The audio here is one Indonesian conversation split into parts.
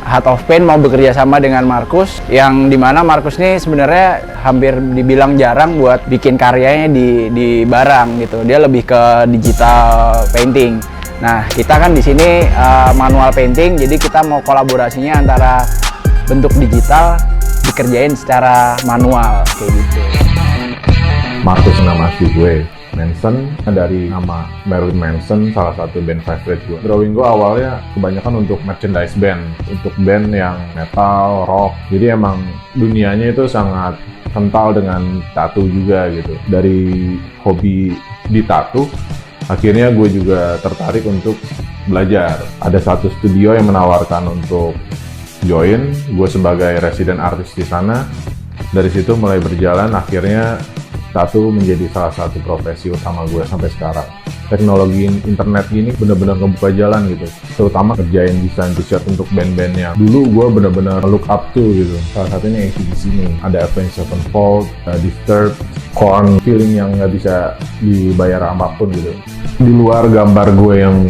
Heart of Pain mau bekerja sama dengan Markus, yang dimana Markus ini sebenarnya hampir dibilang jarang buat bikin karyanya di barang gitu. Dia lebih ke digital painting. Nah, kita kan di sini manual painting, jadi kita mau kolaborasinya antara bentuk digital dikerjain secara manual kayak gitu. Markus nama asli gue Manson, dari nama Marilyn Manson, salah satu band favorite gue. Drawing gue awalnya kebanyakan untuk merchandise band, untuk band yang metal, rock. Jadi emang dunianya itu sangat kental dengan tattoo juga gitu. Dari hobi di tattoo, akhirnya gue juga tertarik untuk belajar. Ada satu studio yang menawarkan untuk join, gue sebagai resident artist di sana. Dari situ mulai berjalan, akhirnya tattoo menjadi salah satu profesi utama gue sampai sekarang. Teknologi internet gini bener-bener ngebuka jalan gitu, terutama kerjain desain t-shirt untuk band-band yang dulu gue bener-bener look up to gitu. Salah satunya AC/DC nih, ada Avenged Sevenfold, Disturbed, Korn, feeling yang nggak bisa dibayar apapun gitu. Di luar gambar gue yang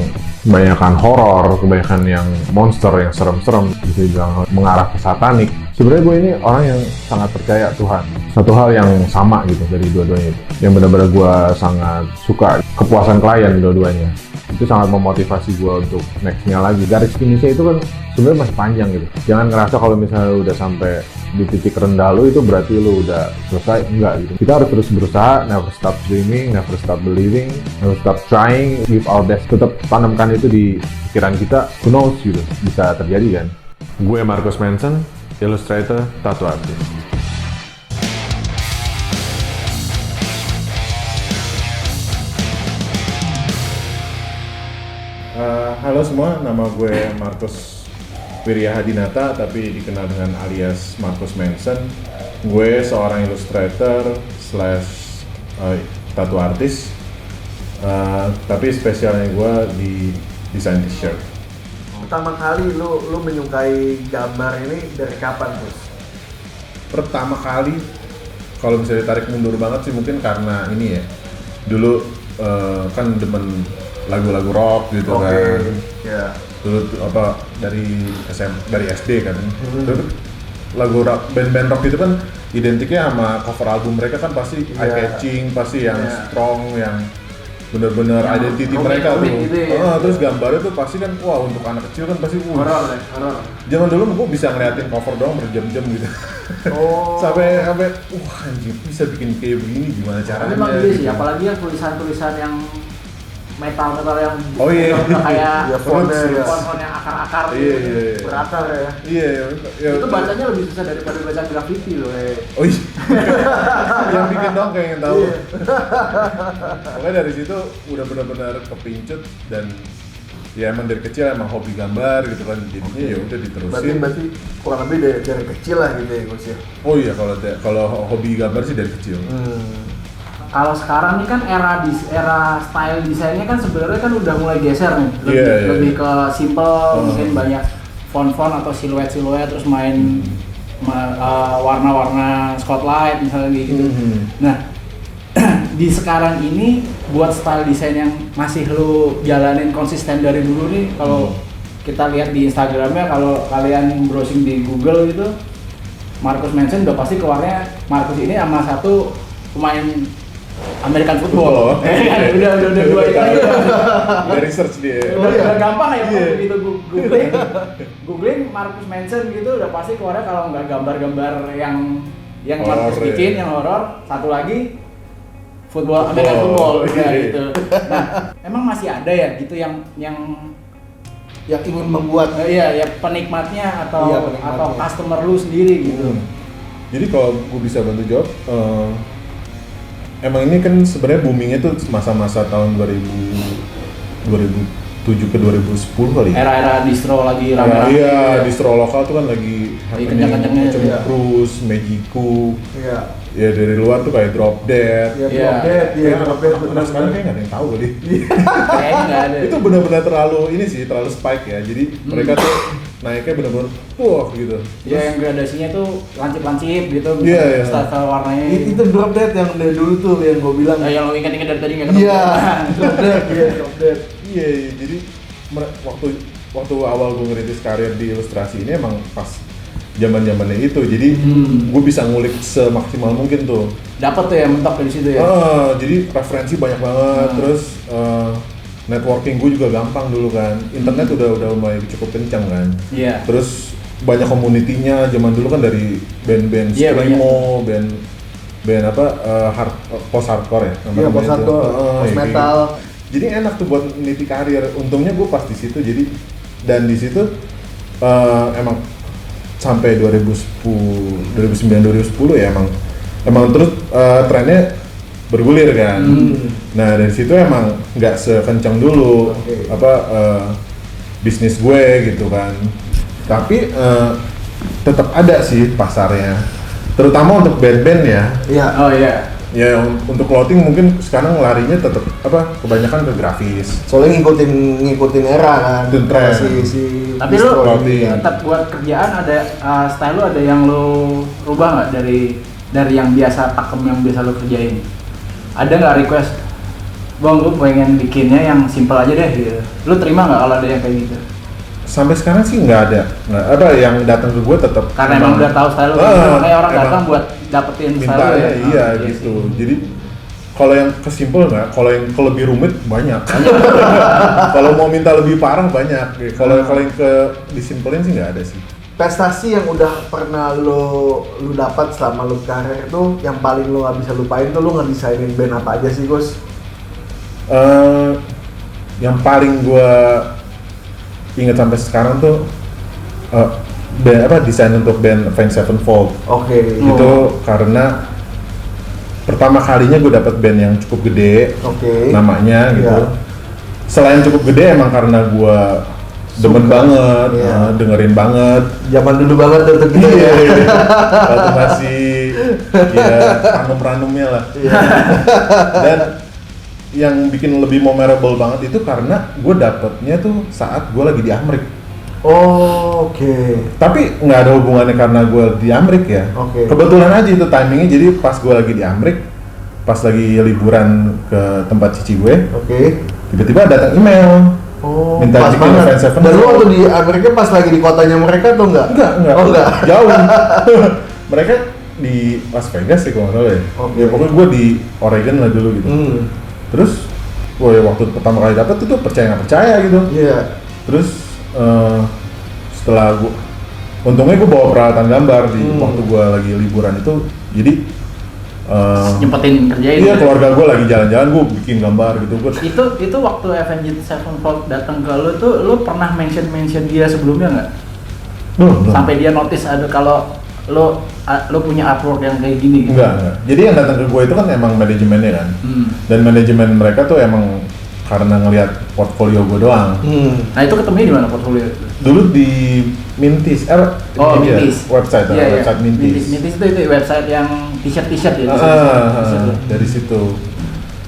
kebanyakan horor, kebanyakan yang monster, yang serem-serem, bisa dibilang mengarah ke satanik. Sebenarnya gue ini orang yang sangat percaya Tuhan. Satu hal yang sama gitu dari dua-duanya itu. Yang benar-benar gue sangat suka, kepuasan klien dua-duanya. Itu sangat memotivasi gue untuk next-nya lagi. Garis finishnya itu kan sebenarnya masih panjang gitu. Jangan ngerasa kalau misalnya udah sampai di titik rendah lu itu berarti lu udah selesai. Enggak gitu. Kita harus terus berusaha, never stop dreaming, never stop believing, never stop trying, give our best. Tetap tanamkan itu di pikiran kita, who knows gitu, bisa terjadi kan. Gue Markus Manson, illustrator, tattoo artist. Halo semua, nama gue Markus Wirya Hadinata, tapi dikenal dengan alias Markus Manson. Gue seorang illustrator slash tattoo artist, tapi spesialnya gue di desain t-shirt. Pertama kali lu menyukai gambar ini dari kapan, Gus? Pertama kali, kalau bisa ditarik mundur banget sih mungkin karena ini ya. Dulu kan demen lagu-lagu rock gitu kan. Yeah. Dulu dari SD kan. Terus lagu rock, band-band rock itu kan identiknya sama cover album mereka kan pasti eye catching, pasti yang strong, yang bener-bener identity mereka tuh. Gitu ya. Terus gambarnya tuh pasti kan wah, untuk anak kecil kan pasti Horor. Zaman dulu gue bisa ngeliatin cover doang berjam-jam gitu. sampai anjir bisa bikin kayak begini, gimana caranya? Memang gitu sih, gitu. Apalagi yang tulisan-tulisan yang metal yang kayak font yang akar-akar Iya. Berakar ya. Iya. Itu bacanya lebih susah daripada baca graffiti loh. Oh iya. Yang bikin dong kayak yang tahu. Pokoknya dari situ udah benar-benar kepincut, dan ya emang dari kecil emang hobi gambar gitu kan, jadinya ya udah diterusin. Berarti kurang lebih dari kecil lah gitu ya, Gus ya. Oh iya, kalau hobi gambar sih dari kecil. Kalau sekarang nih kan era style desainnya kan sebenarnya kan udah mulai geser nih, lebih ke simple, mungkin banyak font-font atau siluet-siluet, terus main warna-warna spotlight misalnya gitu. Nah, di sekarang ini buat style desain yang masih lu jalanin konsisten dari dulu nih, kalau kita lihat di Instagramnya, kalau kalian browsing di Google gitu, Markus Manson udah pasti keluarnya Markus ini sama satu pemain American football. Udah dua itu aja. Udah research dia. Udah gampang ya kalau begitu googling Markus Manson gitu, udah pasti keluarnya kalau nggak gambar-gambar yang Markus bikin yang horor, satu lagi American football gitu. Nah, emang masih ada ya gitu yang ingin membuat ya penikmatnya atau customer lu sendiri gitu. Jadi kalau gue bisa bantu jawab, emang ini kan sebenarnya boomingnya tuh masa-masa tahun 2007 ke 2010 kali. Era-era distro lagi rame-rame. Iya, distro lokal tuh kan lagi kencang-kencangnya. Cruise, Magiku. Iya. Ya dari luar tuh kayak Drop Dead. Drop Dead. Benar sekarang kayak nggak ada yang tahu kali. Kayaknya nggak ada. Itu benar-benar terlalu spike ya. Jadi mereka tuh naiknya benar-benar gitu. Ya yang gradasinya tuh lancip-lancip gitu. Iya. Style warnanya. Itu Drop Dead yang dari dulu tuh yang gue bilang. Yang lo ingat-ingat dari tadi nggak ketemu. Iya. Drop Dead. Iya. Jadi waktu awal gue ngerintis karir di ilustrasi ini emang pas zaman-zamannya itu, jadi gue bisa ngulik semaksimal mungkin tuh. Dapat tuh ya mentok dari situ ya. Jadi referensi banyak banget, terus networking gue juga gampang dulu kan. Internet udah mulai cukup kencang kan. Iya. Terus banyak komunitinya zaman dulu kan dari band-band screamo, band apa post hardcore ya. Iya, post hardcore, post metal. Jadi enak tuh buat meniti karir. Untungnya gue pas di situ, jadi dan di situ emang sampai 2009-2010 ya emang terus trennya bergulir kan. Nah dari situ emang nggak sekencang dulu bisnis gue gitu kan. Tapi tetap ada sih pasarnya, terutama untuk band-band ya. Iya. Oh iya. Ya untuk clothing mungkin sekarang larinya tetap kebanyakan ke grafis. Soalnya ngikutin era kan. Ngikutin tren. Tapi lu clothing. tetap buat kerjaan ada style lu ada yang lu rubah nggak dari yang biasa pakem yang biasa lu kerjain? Ada nggak request? Bang, lu pengen bikinnya yang simple aja deh gitu. Lu terima nggak kalau ada yang kayak gitu? Sampai sekarang sih nggak ada yang datang ke gue tetap Karena emang udah tahu style lu, makanya orang datang buat dapetin style lu ya. Iya gitu. Jadi kalau yang kesimpel nggak, kalau yang ke lebih rumit banyak. Kalau mau minta lebih parah banyak. Kalau yang ke disimpelin sih nggak ada sih. Prestasi yang udah pernah lu dapat selama lu karir tuh, yang paling lu nggak bisa lupain tuh lu ngedesainin band apa aja sih, Gus? Yang paling gue ingat sampai sekarang tuh desain untuk band Avenged Sevenfold. Oke. Itu karena pertama kalinya gue dapet band yang cukup gede, namanya gitu. Yeah. Selain cukup gede emang karena gue demen banget, dengerin banget. Zaman dulu banget tuh gitu ya. Waktu masih ranum-ranumnya lah. Dan yang bikin lebih memorable banget itu karena gue dapetnya tuh saat gue lagi di Amrik. Oke. Tapi nggak ada hubungannya karena gue di Amrik ya. Kebetulan aja itu timingnya, jadi pas gue lagi di Amrik, pas lagi liburan ke tempat cici gue, tiba-tiba datang email. Minta bikin Avenged Sevenfold. Dan lu waktu di Amerika pas lagi di kotanya mereka atau enggak? Enggak. Jauh. Mereka di Las Vegas sih kalau nggak salah ya. Ya pokoknya gue di Oregon lah dulu gitu. Terus, waktu pertama kali dapet itu percaya nggak percaya gitu. Iya. Terus setelah gue, untungnya gue bawa peralatan gambar di waktu gue lagi liburan itu, jadi nyempetin kerjain. Iya, keluarga gue lagi jalan-jalan, gue bikin gambar gitu. Itu waktu Avenged Sevenfold datang ke lu tuh, lu pernah mention dia sebelumnya nggak? Belum. Sampai dia notice ada kalau lu punya artwork yang kayak gini gitu? Enggak. Jadi yang datang ke gue itu kan emang manajemennya kan. Dan manajemen mereka tuh emang karena ngelihat portfolio gue doang. Nah itu ketemunya di mana portfolio? Dulu di Mintis, Mintis. Website Mintis. Mintis itu website yang t-shirt ya. Dari situ.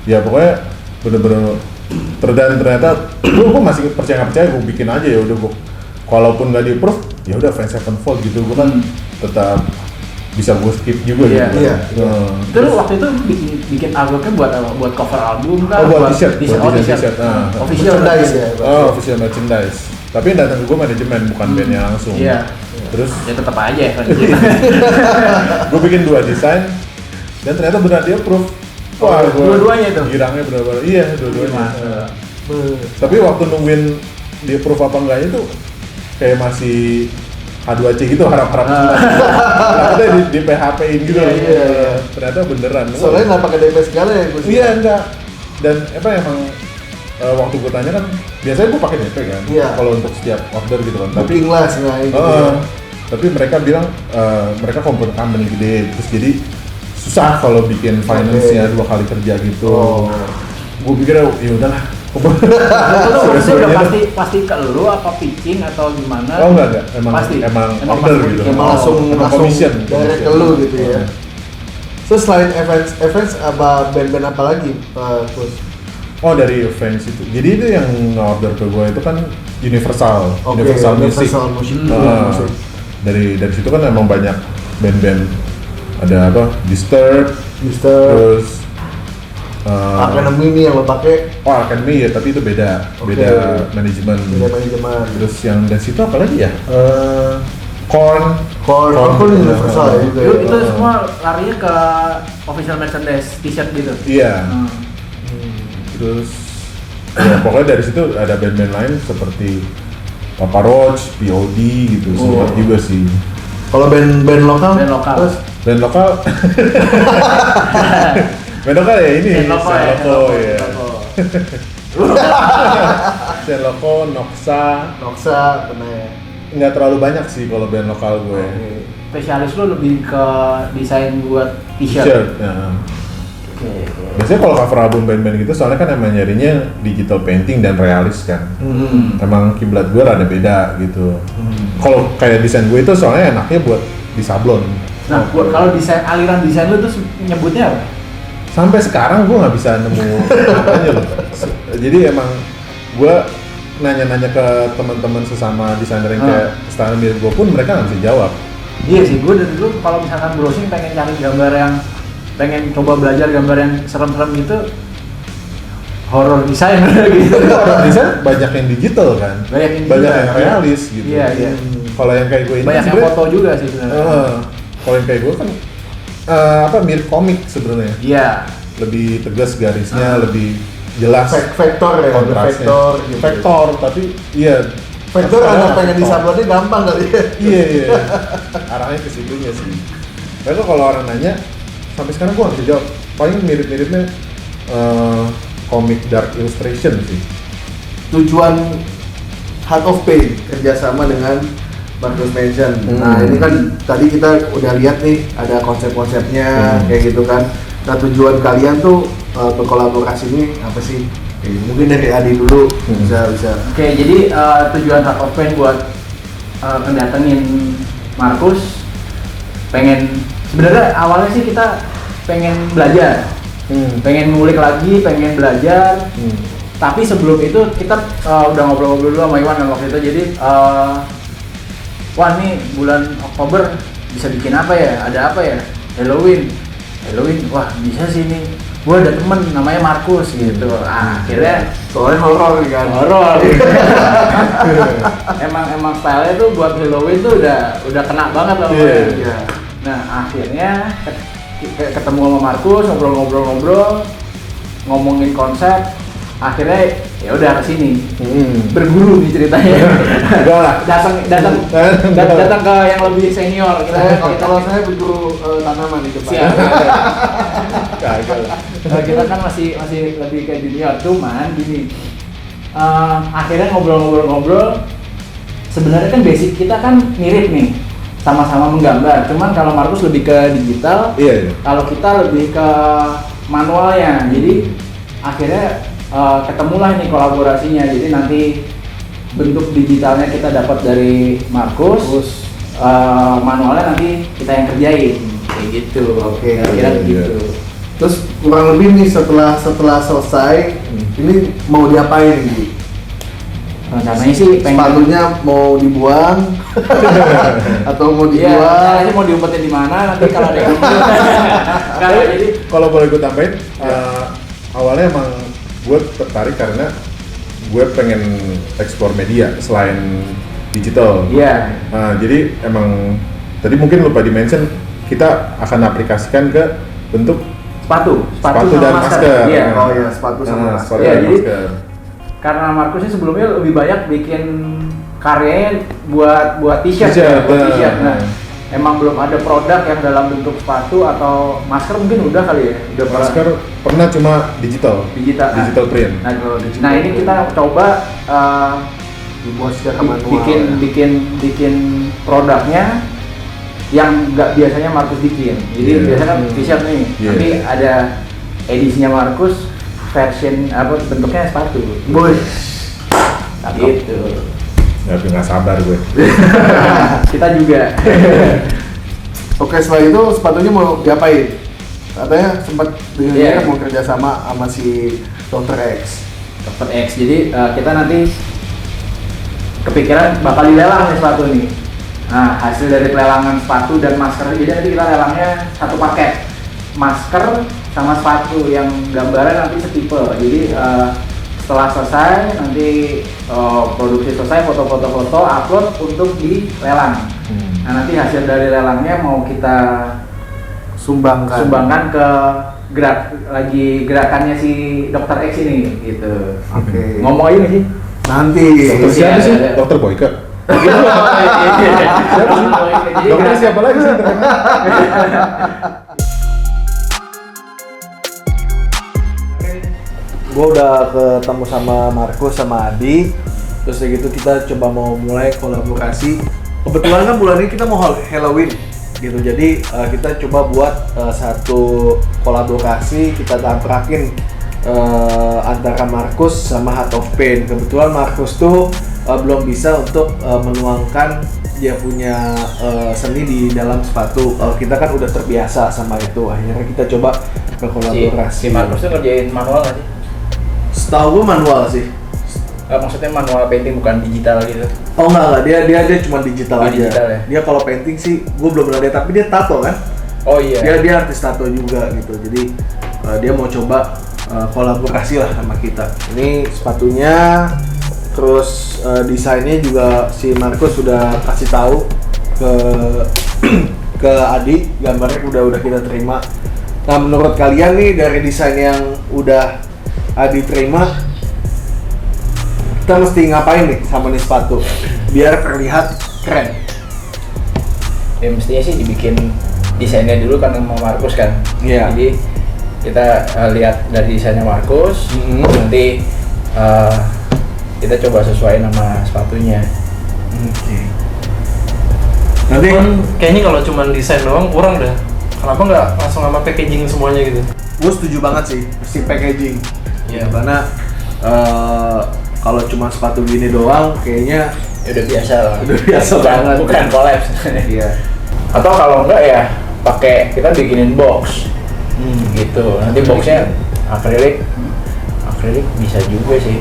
Ya pokoknya bener-bener ternyata gue masih percaya nggak percaya, gue bikin aja ya udah, gue kalaupun nggak di approve ya udah Avenged Sevenfold gitu, gue kan tetap bisa gue skip juga gitu. Iya. Terus waktu itu bikin artworknya buat apa? Buat cover album kah? Buat t-shirt. T-shirt. Official merchandise ya. Official merchandise. Tapi yang datang ke gue manajemen, bukan bandnya langsung. Iya. Terus ya tetap aja ya kan. Gue bikin 2 desain dan ternyata benar dia approve. Wah, dua-duanya itu. Girangnya benar-benar. Iya, dua-duanya. Tapi waktu nungguin dia approve apa enggaknya tuh kayak masih H2C gitu, harap-harap ternyata di PHP-in gitu. Iya. Ternyata beneran. Soalnya nggak pakai DP segala ya, Gus? Iya, enggak. Dan emang waktu gue tanya kan, biasanya gue pakai DP kan. Iya. Kalau untuk setiap order gitu kan. Booking lah sengaja gitu. Tapi mereka bilang mereka company gede, terus jadi susah kalau bikin finance-nya 2 kali kerja gitu. Gue pikir ya udahlah. Itu udah pasti ke lu apa pitching atau gimana? Oh enggak, emang order gitu. Emang langsung commission direct ke lu gitu ya. So selain events apa band-band apa lagi, Gus? Oh, dari events itu. Jadi itu yang order ke gue itu kan Universal Music. Dari situ kan emang banyak band-band, ada apa? Disturbed. Terus Academy nih yang lo pakai. Oh, Academy ya, tapi itu beda manajemen. Beda manajemen. Terus yang dari situ apa lagi ya? Korn universal ya juga. Itu semua larinya ke official merchandise t-shirt gitu. Iya. Terus ya, pokoknya dari situ ada band-band lain seperti Papa Roach, POD gitu, sempat juga sih. Kalau band lokal? Terus Band lokal band lokal ya ini Senloko ya. Senloko, Noxa, pernah ya. nggak terlalu banyak sih kalau band lokal gue. spesialis lu lebih ke desain buat t-shirt. T-shirt, ya. Biasanya kalau cover album band-band gitu, soalnya kan emang nyarinya digital painting dan realis kan. Emang kiblat gue rada beda gitu. Kalau kayak desain gue itu soalnya enaknya buat di sablon. Nah, buat kalau desain aliran desain lu tuh nyebutnya apa? Sampai sekarang gue nggak bisa nemu apanya loh. Jadi emang gue nanya-nanya ke teman-teman sesama desainer yang kayak style mirip gue pun mereka nggak bisa jawab. Iya sih, gue dari dulu kalau misalkan browsing pengen cari gambar yang pengen coba belajar gambar yang serem-serem gitu, horror design gitu. Horror design banyak yang digital kan, Banyak yang yang realis gitu. Iya. Kalau yang kayak gue ini Banyak yang sebenarnya- foto juga sih sebenarnya. Kalau yang kayak gue kan mirip komik sebenarnya. Iya. Lebih tegas garisnya, lebih jelas Vektor ya, kontrasnya. vektor gitu. Vektor, tapi iya. Vektor Tapi anak pengen vektor. disablonnya gampang kali ya. Iya. Arahnya ke situnya sih. Tapi kalau orang nanya, sampai sekarang gue nggak bisa jawab. Paling mirip-miripnya komik dark illustration sih. Tujuan Heart of Pain kerjasama dengan Marcus Manson. Nah ini kan tadi kita udah lihat nih ada konsep-konsepnya kayak gitu kan. Nah tujuan kalian tuh berkolaborasi ini apa sih? Mungkin dari Adi dulu bisa. Oke, jadi tujuan Heart of Pain buat ngedatengin Marcus pengen sebenarnya awalnya sih kita pengen belajar, pengen ngulik lagi, pengen belajar. Tapi sebelum itu kita udah ngobrol-ngobrol dulu sama Iwan kan waktu itu. Jadi wah nih bulan Oktober bisa bikin apa ya? Ada apa ya? Halloween, wah bisa sih nih. Gue ada temen namanya Marcus gitu. Akhirnya Soalnya horor kan. horor. emang style-nya tuh buat Halloween tuh udah kena banget loh. Iya. Nah akhirnya ketemu sama Marcus, ngobrol-ngobrol, ngomongin konsep. Akhirnya ya udah kesini berguru nih ceritanya. Enggak lah. datang ke yang lebih senior. Kalau saya berguru tanaman di depan. Siap. Kagak lah. Kita kan masih lebih ke junior, cuman gini. Akhirnya ngobrol-ngobrol. Sebenarnya kan basic kita kan mirip nih, sama-sama menggambar. Cuman kalau Marcus lebih ke digital, Iya. kalau kita lebih ke manualnya. Jadi akhirnya ketemulah nih kolaborasinya. Jadi nanti bentuk digitalnya kita dapat dari Marcus, manualnya nanti kita yang kerjain kayak gitu. Oke. Kira-kira Iya. gitu. Terus kurang lebih nih setelah selesai ini mau diapain nih? Rencananya sih pengen Sepatunya mau dibuang atau mau Iya, dijual? caranya mau diumpetin di mana nanti kalau ada yang Nggak, jadi Kalau boleh gue tambahin, awalnya emang gue tertarik karena gue pengen explore media selain digital. iya. Nah, jadi emang tadi mungkin lupa di-mention, kita akan aplikasikan ke bentuk Sepatu sepatu sama dan masker. Iya. Oh iya, sepatu sama masker. sepatu Iya, dan jadi masker. Karena Marcus ini sebelumnya lebih banyak bikin karyanya buat t-shirt ya, buat t-shirt. Nah, emang belum ada produk yang dalam bentuk sepatu atau masker mungkin udah kali ya. Udah Masker pernah cuma digital digital print. Nah, ini kita coba Dibuat secara manual. bikin produknya yang nggak biasanya Marcus bikin. Jadi Iya. biasanya kan t-shirt nih, Iya. tapi ada edisinya Marcus version bentuknya sepatu. Boy, Gitu. Nggak sabar gue. Kita juga. oke setelah itu sepatunya mau diapain? Katanya sempat dengar Iya. mau kerjasama sama si Dr. X. Dr. X. Jadi kita nanti kepikiran bakal dilelang nih sepatu nih. Nah, hasil dari pelelangan sepatu dan masker, jadi nanti kita lelangnya satu paket. Masker sama sepatu yang gambarnya nanti setipe. Jadi setelah selesai nanti produksi selesai, foto-foto upload untuk dilelang. Nah nanti hasil dari lelangnya mau kita sumbangkan ke gerakannya si Dr. X ini gitu. Oke. Ngomong aja nggak sih? Nanti. Dokter siapa sih? Iya. Dokter Boyke. Jadi Dokter siapa lagi sih? Gue udah ketemu sama Markus sama Adi, terus kayak gitu kita coba mau mulai kolaborasi. Kebetulan kan bulan ini kita mau Halloween gitu, jadi kita coba buat satu kolaborasi, kita tabrakin antara Markus sama Heart of Pain. Kebetulan Markus tuh belum bisa untuk menuangkan dia punya seni di dalam sepatu. Kita kan udah terbiasa sama itu, akhirnya kita coba berkolaborasi. Si Markus tuh ngerjain manual nggak sih? Setahu gue manual sih. Maksudnya manual painting bukan digital gitu? Oh enggak, dia cuma digital aja. Digital ya? Dia kalau painting sih, gue belum pernah lihat, tapi dia tato kan? Oh iya. Dia artis tato juga gitu, jadi dia mau coba kolaborasi lah sama kita. Ini sepatunya, terus desainnya juga si Markus sudah kasih tahu ke ke Adi, gambarnya udah kita terima. Nah menurut kalian nih dari desain yang udah Adi terima, kita mesti ngapain nih sama nih sepatu biar terlihat keren? Ya mestinya sih dibikin desainnya dulu kan sama Markus kan. Iya. Jadi kita lihat dari desainnya Markus, nanti kita coba sesuaiin sama sepatunya. Oke. Nanti Cuman kayaknya kalau cuma desain doang kurang dah. Kenapa nggak langsung sama packaging semuanya gitu? gue setuju banget sih mesti packaging. Iya. Karena kalau cuma sepatu gini doang kayaknya Ya udah biasa lah. Udah biasa banget. Bukan collab. iya. Atau kalau enggak ya pakai kita bikinin box. Gitu. Nanti boxnya akrilik bisa juga sih.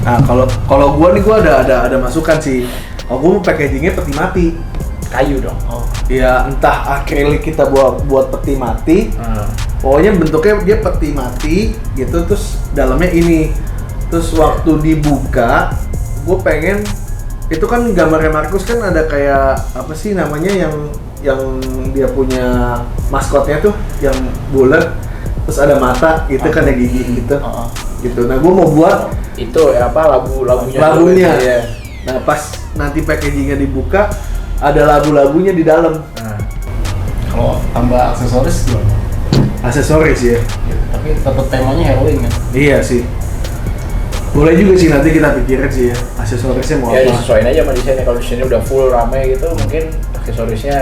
Nah kalau gue ada masukan sih. Kalau gue mau packagingnya peti mati. Kayu dong. Ya entah akrilik kita buat peti mati. Pokoknya bentuknya dia peti mati gitu, terus dalamnya ini. Terus waktu dibuka, gue pengen itu kan gambarnya Markus kan ada kayak apa sih namanya yang dia punya maskotnya tuh yang bulat, terus ada mata gitu kan, ada gigi gitu. Gitu. Nah gue mau buat Itu ya apa labunya. Iya. Nah pas nanti packagingnya dibuka ada labu-labunya di dalam. Kalau tambah aksesoris gimana? Aksesoris ya. Tapi tetap temanya Halloween kan? Iya sih. Boleh juga sih, nanti kita pikirin sih ya aksesorisnya mau Ya apa. disesuaiin aja sama desainnya. Kalau desainnya udah full rame gitu, mungkin aksesorisnya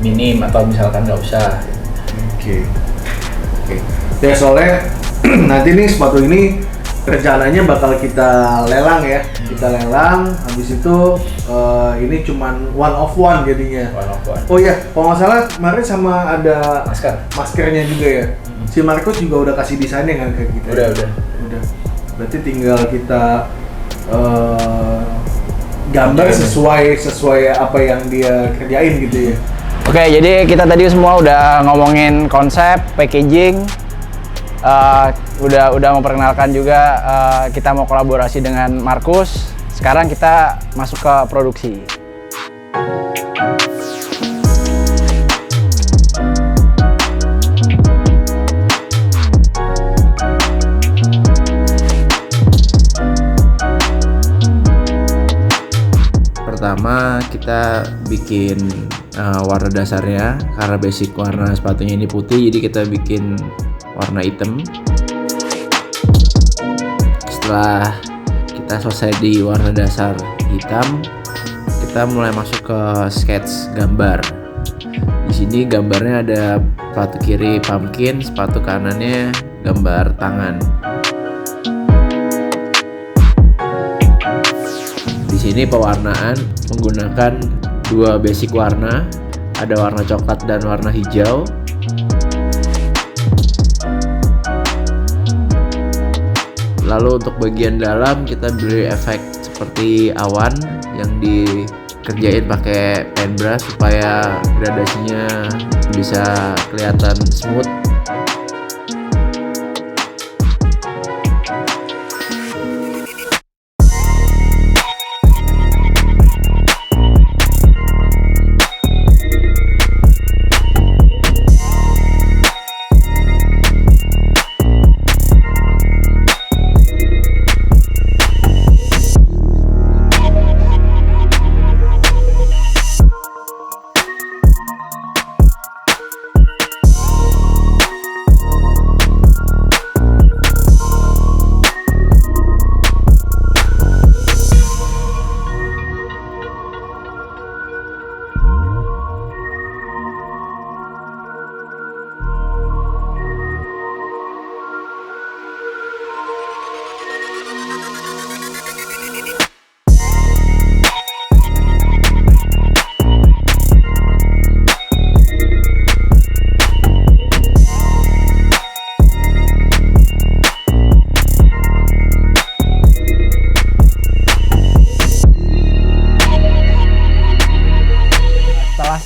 minim atau misalkan nggak usah. Oke. Ya soalnya nanti nih sepatu ini rencananya bakal kita lelang ya. Kita lelang, habis itu ini cuman one of one jadinya. One of one. Oh iya, kalau nggak salah kemarin sama ada maskernya juga ya. Si Markus juga udah kasih desainnya kan ke kita. Udah. Berarti tinggal kita gambar sesuai apa yang dia kerjain gitu ya. Oke, jadi kita tadi semua udah ngomongin konsep, packaging, udah memperkenalkan juga kita mau kolaborasi dengan Markus. Sekarang kita masuk ke produksi. Pertama kita bikin warna dasarnya, karena basic warna sepatunya ini putih, jadi kita bikin warna hitam. Setelah kita selesai di warna dasar hitam, kita mulai masuk ke sketch gambar. Di sini gambarnya ada sepatu kiri pumpkin, sepatu kanannya gambar tangan. Di sini pewarnaan menggunakan dua basic warna, ada warna coklat dan warna hijau. Lalu untuk bagian dalam kita beri efek seperti awan yang dikerjain pakai paintbrush supaya gradasinya bisa kelihatan smooth.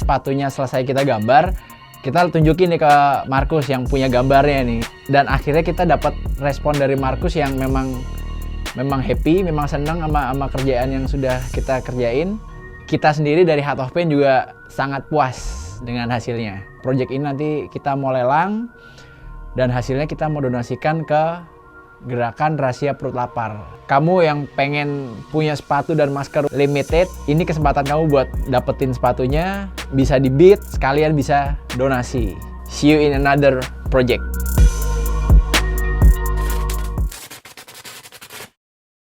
sepatunya selesai kita gambar, kita tunjukin nih ke Markus yang punya gambarnya nih. Dan akhirnya kita dapat respon dari Markus yang memang happy, memang senang sama kerjaan yang sudah kita kerjain. Kita sendiri dari Heart of Pain juga sangat puas dengan hasilnya. Project ini nanti kita mau lelang dan hasilnya kita mau donasikan ke Gerakan Rahasia Perut Lapar. Kamu yang pengen punya sepatu dan masker limited, ini kesempatan kamu buat dapetin sepatunya, bisa di-bid, sekalian bisa donasi. See you in another project.